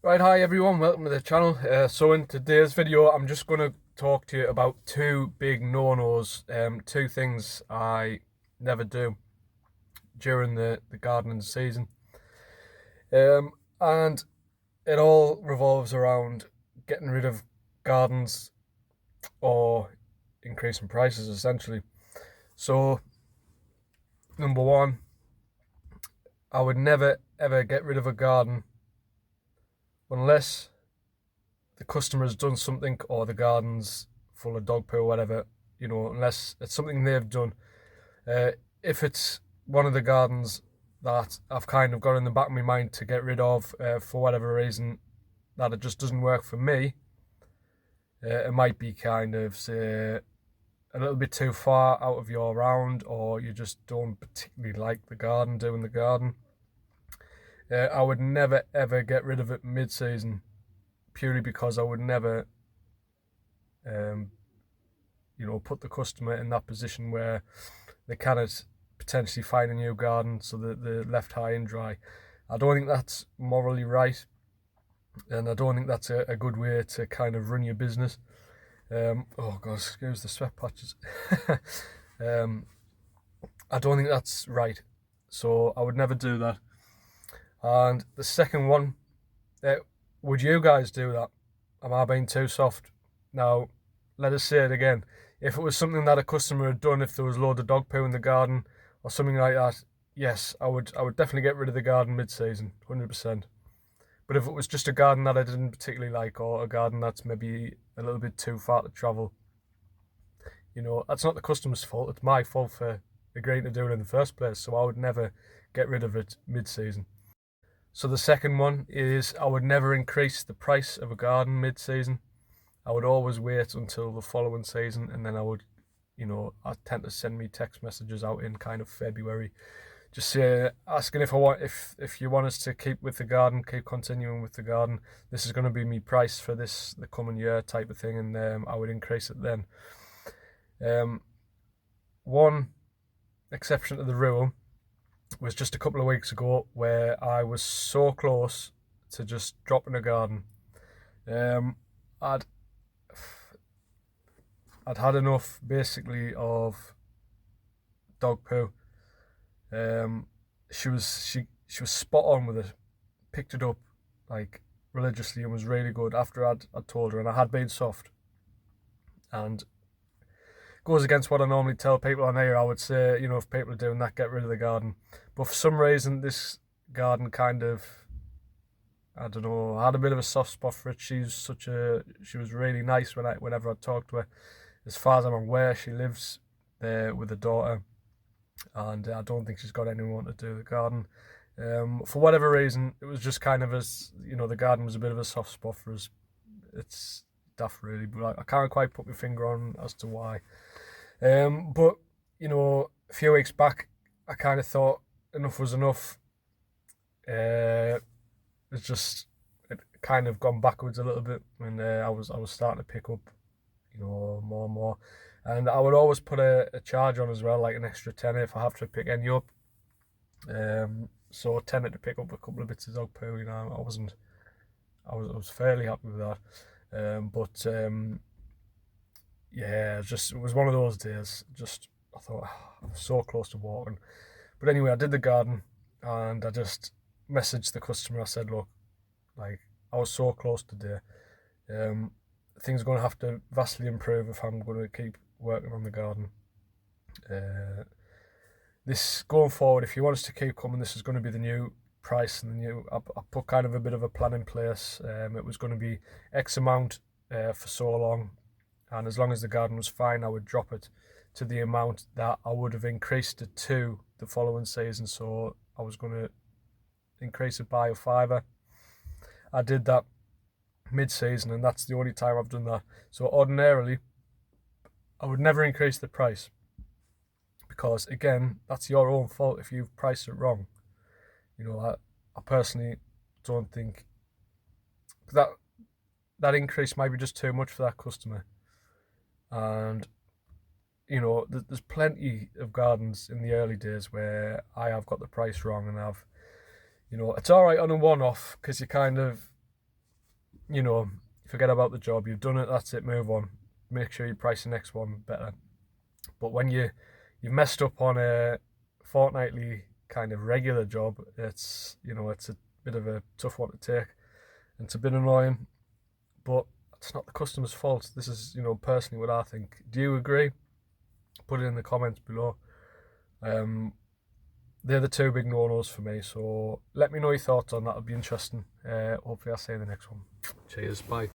Right, hi everyone, welcome to the channel. So in today's video, I'm just going to talk to you about two big no-nos, two things I never do during the gardening season. And it all revolves around getting rid of gardens or increasing prices, essentially. So, number one, I would never ever get rid of a garden unless the customer has done something or the garden's full of dog poo or whatever, unless it's something they've done. Uh, if it's one of the gardens that I've kind of got in the back of my mind to get rid of for whatever reason, that it just doesn't work for me, it might be kind of, say, a little bit too far out of your round, or you just don't particularly like the garden, doing the garden. I would never ever get rid of it mid-season, purely because I would never put the customer in that position where they cannot potentially find a new garden, so that they're left high and dry. I don't think that's morally right, and I don't think that's a good way to kind of run your business. Oh god, excuse the sweat patches. I don't think that's right, so I would never do that. And the second one, would you guys do that? Am I being too soft? Now, let us say it again. If it was something that a customer had done, if there was a load of dog poo in the garden or something like that, yes, I would definitely get rid of the garden mid-season, 100%. But if it was just a garden that I didn't particularly like, or a garden that's maybe a little bit too far to travel, that's not the customer's fault. It's my fault for agreeing to do it in the first place. So I would never get rid of it mid-season. So the second one is I would never increase the price of a garden mid-season. I would always wait until the following season, and then I tend to send me text messages out in kind of February, just asking if you want us to keep with the garden, keep continuing with the garden. This is going to be my price for the coming year type of thing, and I would increase it then. One exception to the rule was just a couple of weeks ago, where I was so close to just dropping a garden. I'd had enough, basically, of dog poo. She was spot on with it. Picked it up like religiously and was really good after I'd told her, and I had been soft. And goes against what I normally tell people on here. I would say, if people are doing that, get rid of the garden. But for some reason, this garden kind of, I don't know, I had a bit of a soft spot for it. She was really nice whenever I talked to her. As far as I'm aware, she lives there with a daughter, and I don't think she's got anyone to do the garden. For whatever reason, it was just kind of the garden was a bit of a soft spot for us. It's daft, really, but I can't quite put my finger on as to why. But a few weeks back, I kind of thought enough was enough. It kind of gone backwards a little bit when I was starting to pick up, more and more. And I would always put a charge on as well, like an extra tenner if I have to pick any up. So tenner to pick up a couple of bits of dog poo. I was fairly happy with that. Yeah, it was one of those days. I thought, I was so close to walking. But anyway, I did the garden, and I just messaged the customer. I said, look, like, I was so close today. Things are going to have to vastly improve if I'm going to keep working on the garden. This going forward, if you want us to keep coming, this is going to be the new price, and I put kind of a bit of a plan in place. It was going to be X amount for so long, and as long as the garden was fine, I would drop it to the amount that I would have increased it to the following season. So I was going to increase it by a fiver. I did that mid-season, and that's the only time I've done that. So ordinarily, I would never increase the price, because again, that's your own fault if you've priced it wrong. I personally don't think that increase might be just too much for that customer. And there's plenty of gardens in the early days where I have got the price wrong, and it's all right on a one-off, because you kind of you know, forget about the job. You've done it. That's it. Move on. Make sure you price the next one better. But when you've messed up on a fortnightly kind of regular job, it's it's a bit of a tough one to take, and it's a bit annoying. But it's not the customer's fault. This is personally what I think. Do you agree? Put it in the comments below. They're the two big no-nos for me. So let me know your thoughts on that. It'll be interesting. Hopefully I'll see you in the next one. Cheers. Bye.